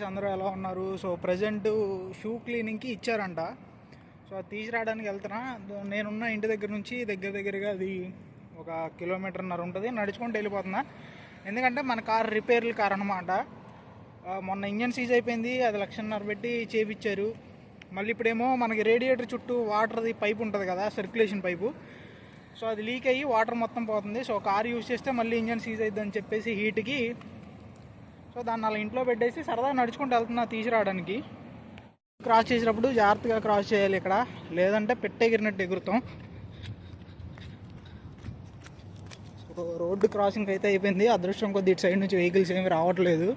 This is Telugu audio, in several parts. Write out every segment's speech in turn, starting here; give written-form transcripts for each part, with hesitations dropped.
అందరూ ఎలా ఉన్నారు? సో ప్రజెంట్ షూ క్లీనింగ్కి ఇచ్చారంట. సో అది తీసుకురావడానికి వెళ్తున్నా. నేనున్న ఇంటి దగ్గర నుంచి దగ్గరగా అది 1.5 కిలోమీటర్న్నర ఉంటుంది. నడుచుకుంటూ వెళ్ళిపోతున్నా. ఎందుకంటే మన కార్ రిపేర్ల కార్ అనమాట. మొన్న ఇంజన్ సీజ్ అయిపోయింది, అది 1,500,000 పెట్టి చేపించారు. మళ్ళీ ఇప్పుడేమో మనకి రేడియేటర్ చుట్టూ వాటర్ది పైపు ఉంటుంది కదా, సర్క్యులేషన్ పైపు. సో అది లీక్ అయ్యి వాటర్ మొత్తం పోతుంది. సో కార్ యూజ్ చేస్తే మళ్ళీ ఇంజన్ సీజ్ అయిద్దని చెప్పేసి హీట్కి సో దాన్ని అలా ఇంట్లో పెట్టేసి సరదా నడుచుకుంటూ వెళ్తున్నా తీసుకురావడానికి. క్రాస్ చేసేటప్పుడు జాగ్రత్తగా క్రాస్ చేయాలి ఇక్కడ, లేదంటే పెట్టెగిరినట్టు ఎగురుతాం. సో రోడ్డు క్రాసింగ్ అయితే అయిపోయింది. అదృష్టం కొద్ది ఇటు సైడ్ నుంచి వెహికల్స్ ఏమి రావట్లేదు.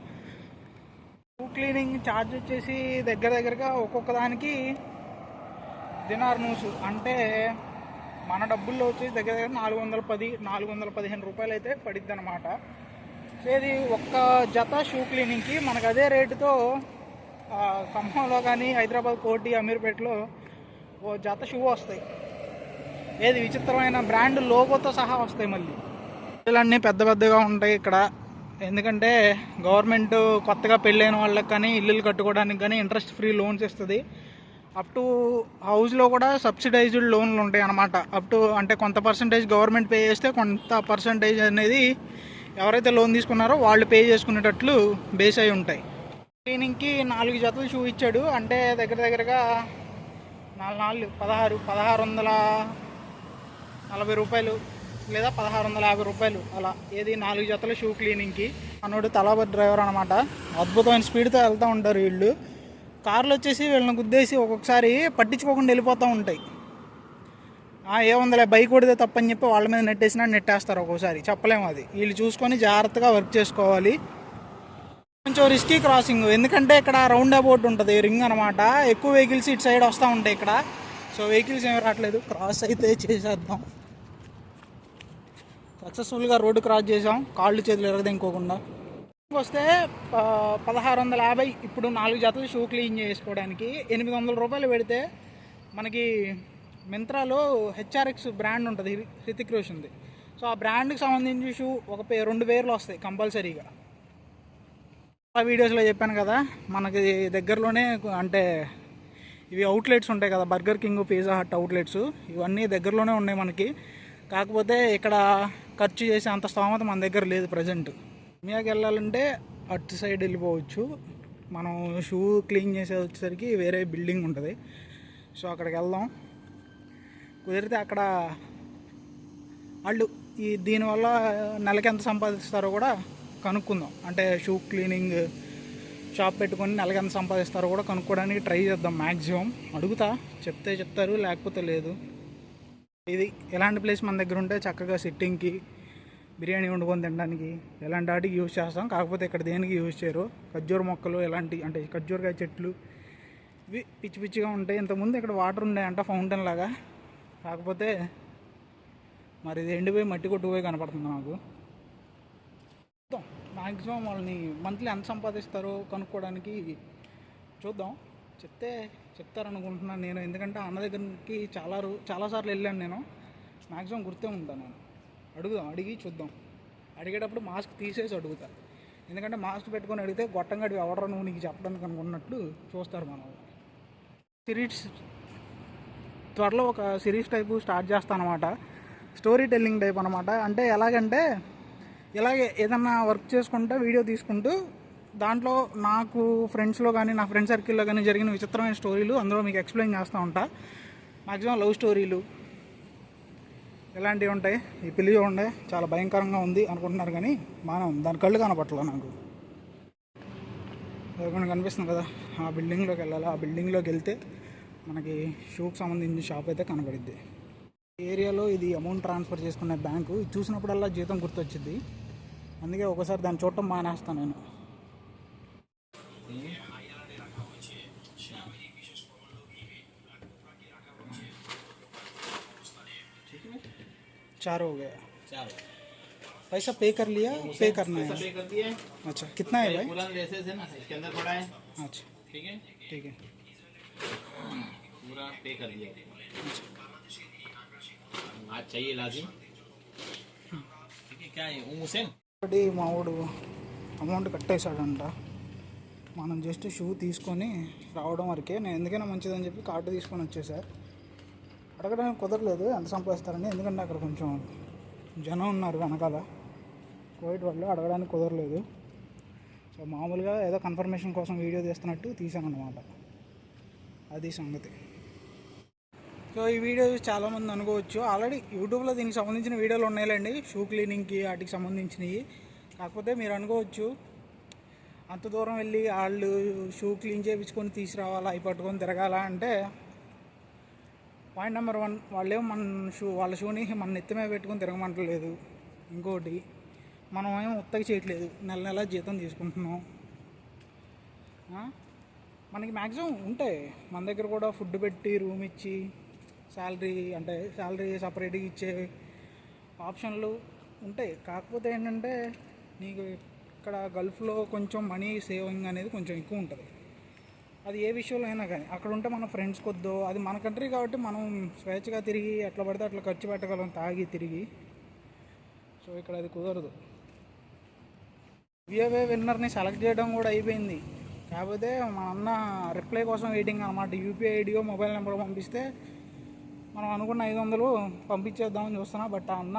షూ క్లీనింగ్ ఛార్జ్ వచ్చేసి దగ్గరగా ఒక్కొక్క దానికి దినార్ నూసు, అంటే మన డబ్బుల్లో వచ్చేసి దగ్గర 415 రూపాయలు అయితే పడిద్ది అనమాట. సో ఇది ఒక్క జత షూ క్లీనింగ్కి మనకు అదే రేటుతో ఖమ్మంలో కానీ హైదరాబాద్ కోటి అమీర్పేటలో ఓ జత షూ వస్తాయి. ఏది విచిత్రమైన బ్రాండ్ లోగోతో సహా వస్తాయి. మళ్ళీ ఇళ్ళన్నీ పెద్దగా ఉంటాయి ఇక్కడ. ఎందుకంటే గవర్నమెంట్ కొత్తగా పెళ్ళైన వాళ్ళకి కానీ ఇల్లులు కట్టుకోవడానికి కానీ ఇంట్రెస్ట్ ఫ్రీ లోన్స్ ఇస్తుంది. అప్ టు హౌస్లో కూడా సబ్సిడైజ్డ్ లోన్లు ఉంటాయి అన్నమాట. అప్ టు అంటే కొంత పర్సంటేజ్ గవర్నమెంట్ పే చేస్తే కొంత పర్సంటేజ్ అనేది ఎవరైతే లోన్ తీసుకున్నారో వాళ్ళు పే చేసుకునేటట్లు బేస్ అయి ఉంటాయి. క్లీనింగ్కి 4 జతలు షూ ఇచ్చాడు. అంటే దగ్గరగా 1,640 రూపాయలు లేదా 1,650 రూపాయలు అలా. ఏది 4 జతల షూ క్లీనింగ్కి. అన్నోడు తలాబర్ డ్రైవర్ అనమాట. అద్భుతమైన స్పీడ్తో వెళ్తూ ఉంటారు వీళ్ళు. కార్లు వచ్చేసి వీళ్ళని గుద్దేసి ఒక్కొక్కసారి పట్టించుకోకుండా వెళ్ళిపోతూ ఉంటాయి. ఏముందిలే బైక్ కొడితే తప్పని చెప్పి వాళ్ళ మీద నెట్టేస్తారు. ఒక్కోసారి చెప్పలేము, అది వీళ్ళు చూసుకొని జాగ్రత్తగా వర్క్ చేసుకోవాలి. కొంచెం రిస్కీ క్రాసింగ్, ఎందుకంటే ఇక్కడ రౌండ్ అబౌట్ ఉంటుంది, రింగ్ అనమాట. ఎక్కువ వెహికల్స్ ఇటు సైడ్ వస్తూ ఉంటాయి ఇక్కడ. సో వెహికల్స్ ఏమి రావట్లేదు, క్రాస్ అయితే చేసేద్దాం. సక్సెస్ఫుల్గా రోడ్డు క్రాస్ చేసాం, కాళ్ళు చేతులు ఎరగదెంకోకుండా. వస్తే 1,650. ఇప్పుడు 4 జతలు షూ క్లీన్ చేసుకోవడానికి 800 రూపాయలు పెడితే మనకి మింత్రాలో HRX బ్రాండ్ ఉంటుంది, హృతిక్ రోషన్ది. సో ఆ బ్రాండ్కి సంబంధించి షూ 2 పేర్లు వస్తాయి కంపల్సరీగా. ఆ వీడియోస్లో చెప్పాను కదా, మనకి దగ్గరలోనే అంటే ఇవి అవుట్లెట్స్ ఉంటాయి కదా, Burger King, pizza hut outlets, ఇవన్నీ దగ్గరలోనే ఉన్నాయి మనకి. కాకపోతే ఇక్కడ ఖర్చు చేసే అంత స్తోమత మన దగ్గర లేదు ప్రజెంట్. మియాకి వెళ్ళాలంటే అటు సైడ్ వెళ్ళిపోవచ్చు. మనం షూ క్లీన్ చేసే వచ్చేసరికి వేరే బిల్డింగ్ ఉంటుంది. సో అక్కడికి వెళ్దాం. కుదిరితే అక్కడ వాళ్ళు దీనివల్ల నెలకి ఎంత సంపాదిస్తారో కూడా కనుక్కుందాం. అంటే షూ క్లీనింగ్ షాప్ పెట్టుకొని నెలకి ఎంత సంపాదిస్తారో కూడా కనుక్కోవడానికి ట్రై చేద్దాం. మ్యాక్సిమం అడుగుతా, చెప్తే చెప్తారు, లేకపోతే లేదు. ఇది ఎలాంటి ప్లేస్ మన దగ్గర ఉంటే చక్కగా సిట్టింగ్కి, బిర్యానీ వండుకొని తినడానికి ఎలాంటి వాటికి యూజ్ చేస్తాం. కాకపోతే ఇక్కడ దేనికి యూజ్ చేయరు. ఖర్జూర మొక్కలు ఎలాంటి అంటే ఖర్జూరకాయ చెట్లు ఇవి పిచ్చిగా ఉంటాయి. ఇంతకుముందు ఇక్కడ వాటర్ ఉన్నాయంట ఫౌంటైన్ లాగా, కాకపోతే మరి ఇది ఎండిపోయి మట్టి కొట్టుకుపోయి కనపడుతుంది నాకు. చూద్దాం, మ్యాక్సిమం వాళ్ళని మంత్లీ ఎంత సంపాదిస్తారో కనుక్కోవడానికి చూద్దాం. చెప్తారనుకుంటున్నాను నేను. ఎందుకంటే అన్న దగ్గరికి చాలాసార్లు వెళ్ళాను నేను. మ్యాక్సిమం గుర్తే ఉంటాను నేను. అడిగి చూద్దాం. అడిగేటప్పుడు మాస్క్ తీసేసి అడుగుతా. ఎందుకంటే మాస్క్ పెట్టుకొని అడిగితే గొట్టంగడి ఎవడరా నువ్వు నీకు చెప్పడానికి అనుకున్నట్లు చూస్తారు మన సిరీస్. త్వరలో ఒక సిరీస్ టైపు స్టార్ట్ చేస్తాను అనమాట, స్టోరీ టెల్లింగ్ టైప్ అనమాట. అంటే ఎలాగంటే ఇలాగే ఏదన్నా వర్క్ చేసుకుంటూ వీడియో తీసుకుంటూ దాంట్లో నాకు ఫ్రెండ్స్లో కానీ నా ఫ్రెండ్ సర్కిల్లో కానీ జరిగిన విచిత్రమైన స్టోరీలు అందులో మీకు ఎక్స్ప్లెయిన్ చేస్తూ ఉంటా. మ్యాక్సిమం లవ్ స్టోరీలు ఇలాంటివి ఉంటాయి. ఈ పిల్లి చూడండి చాలా భయంకరంగా ఉంది అనుకుంటున్నారు, కానీ మనం దాని కళ్ళు కనపట్ల నాకు ఎదురుకుండా కనిపిస్తుంది కదా, ఆ బిల్డింగ్లోకి వెళ్ళాలి. ఆ బిల్డింగ్లోకి వెళ్తే మనకి షూకి సంబంధించిన షాప్ అయితే కనపడిద్ది. ఏరియాలో ఇది అమౌంట్ ట్రాన్స్ఫర్ చేసుకునే బ్యాంకు. ఇది చూసినప్పుడల్లా జీతం గుర్తొచ్చింది, అందుకే ఒకసారి దాన్ని చూడటం మానేస్తాను నేను. चार हो गया। पैसा पे कर लिया, पे करना है। पे कर दिया है। अच्छा कितना है भाई? पूरा लेसेस है ना, इसके अंदर पड़ा है। अच्छा ठीक है पूरा पे कर दिया। आज चाहिए लाजिम। ठीक है, क्या है हुसैन? మా వాడు అమౌంట్ కట్టేశాడంట. మనం జస్ట్ షూ తీసుకొని రావడం వరకే. నేను ఎందుకైనా మంచిదని చెప్పి కార్డు తీసుకొని వచ్చేసా. అడగడానికి కుదరలేదు ఎంత సంపాదిస్తారని, ఎందుకంటే అక్కడ కొంచెం జనం ఉన్నారు వెనకాల కోవిడ్ వాళ్ళు, అడగడానికి కుదరలేదు. సో మామూలుగా ఏదో కన్ఫర్మేషన్ కోసం వీడియో తీస్తున్నట్టు తీసాను అనమాట. అది సంగతి. సో ఈ వీడియో చాలామంది అనుకోవచ్చు ఆల్రెడీ యూట్యూబ్లో దీనికి సంబంధించిన వీడియోలు ఉన్నాయిలేండి, షూ క్లీనింగ్కి వాటికి సంబంధించినవి. కాకపోతే మీరు అనుకోవచ్చు అంత దూరం వెళ్ళి వాళ్ళు షూ క్లీన్ చేయించుకొని తీసుకురావాలా, అవి పట్టుకొని తిరగాల అంటే, పాయింట్ నెంబర్ 1, వాళ్ళేమో వాళ్ళ షూని మన నెత్తిమే పెట్టుకొని తిరగమంటలేదు. ఇంకోటి, మనం ఏమో ఉత్తగా చేయట్లేదు, నెల నెల జీతం తీసుకుంటున్నాం. మనకి మ్యాక్సిమం ఉంటాయి మన దగ్గర కూడా, ఫుడ్ పెట్టి రూమ్ ఇచ్చి శాలరీ సపరేట్గా ఇచ్చే ఆప్షన్లు ఉంటాయి. కాకపోతే ఏంటంటే నీకు ఇక్కడ గల్ఫ్లో కొంచెం మనీ సేవింగ్ అనేది కొంచెం ఎక్కువ ఉంటుంది. అది ఏ విషయంలో అయినా కానీ. అక్కడ ఉంటే మన ఫ్రెండ్స్ కొద్దో, అది మన కంట్రీ కాబట్టి మనం స్వేచ్ఛగా తిరిగి ఎట్లా పడితే అట్లా ఖర్చు పెట్టగలం తాగి తిరిగి. సో ఇక్కడ అది కుదరదు. గివ్అవే విన్నర్ని సెలెక్ట్ చేయడం కూడా అయిపోయింది. కాకపోతే మా అన్న రిప్లై కోసం వెయిటింగ్ అనమాట. యూపీఐ ఐడియో మొబైల్ నెంబర్ పంపిస్తే మనం అనుకున్న 500 పంపించేద్దామని చూస్తున్నా. బట్ ఆ అన్న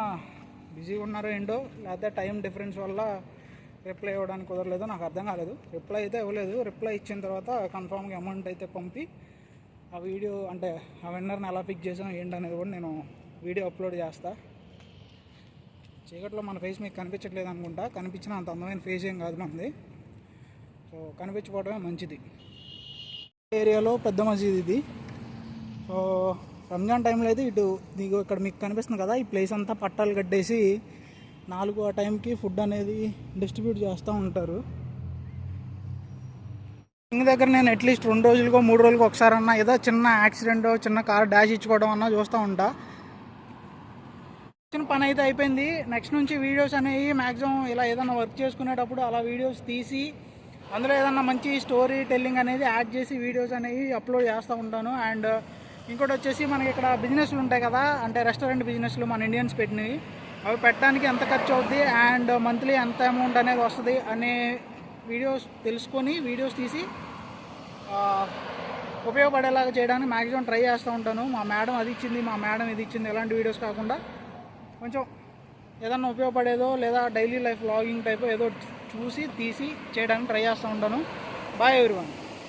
బిజీగా ఉన్నారో ఏంటో, లేకపోతే టైం డిఫరెన్స్ వల్ల రిప్లై ఇవ్వడానికి కుదరలేదు, నాకు అర్థం కాలేదు. రిప్లై అయితే ఇవ్వలేదు. రిప్లై ఇచ్చిన తర్వాత కన్ఫామ్గా అమౌంట్ అయితే పంపి ఆ వీడియో అంటే ఆ విన్నర్ని ఎలా పిక్ చేసాం ఏంటనేది కూడా నేను వీడియో అప్లోడ్ చేస్తా. చీకట్లో మన ఫేస్ మీకు కనిపించట్లేదు అనుకుంటా, కనిపించిన అంత అందమైన ఫేస్ ఏం కాదు మనది. సో కనిపించిపోవడమే మంచిది. ఏరియాలో పెద్ద మసీద్ ఇది. సో రంజాన్ టైంలో అయితే ఇక్కడ మీకు కనిపిస్తుంది కదా, ఈ ప్లేస్ అంతా పట్టాలు కట్టేసి 4 ఆ టైంకి ఫుడ్ అనేది డిస్ట్రిబ్యూట్ చేస్తూ ఉంటారు. ఇంక దగ్గర నేను అట్లీస్ట్ 2 రోజులకో 3 రోజులకో ఒకసారి అన్నా ఏదో చిన్న యాక్సిడెంట్, చిన్న కార్ డాష్ ఇచ్చుకోవడం అన్నా చూస్తూ ఉంటా. చిన్న పని అయితే అయిపోయింది. నెక్స్ట్ నుంచి వీడియోస్ అనేవి మ్యాక్సిమం ఇలా ఏదైనా వర్క్ చేసుకునేటప్పుడు అలా వీడియోస్ తీసి అందులో ఏదన్నా మంచి స్టోరీ టెల్లింగ్ అనేది యాడ్ చేసి వీడియోస్ అనేవి అప్లోడ్ చేస్తూ ఉంటాను. అండ్ ఇంకోటి వచ్చేసి మనకి ఇక్కడ బిజినెస్లు ఉంటాయి కదా, అంటే రెస్టారెంట్ బిజినెస్లు మన ఇండియన్స్ పెట్టినవి, అవి పెట్టడానికి ఎంత ఖర్చు అవుద్ది అండ్ మంత్లీ ఎంత అమౌంట్ అనేది వస్తుంది అనే వీడియోస్ తెలుసుకొని వీడియోస్ తీసి ఉపయోగపడేలాగా చేయడానికి మ్యాక్సిమం ట్రై చేస్తూ ఉంటాను. మా మేడం అది ఇచ్చింది, మా మేడం ఇది ఇచ్చింది, ఎలాంటి వీడియోస్ కాకుండా కొంచెం ఏదన్నా ఉపయోగపడేదో లేదా డైలీ లైఫ్ వ్లాగింగ్ టైప్ ఏదో చూసి తీసి చేయడానికి ట్రై చేస్తూ ఉంటాను. Bye everyone.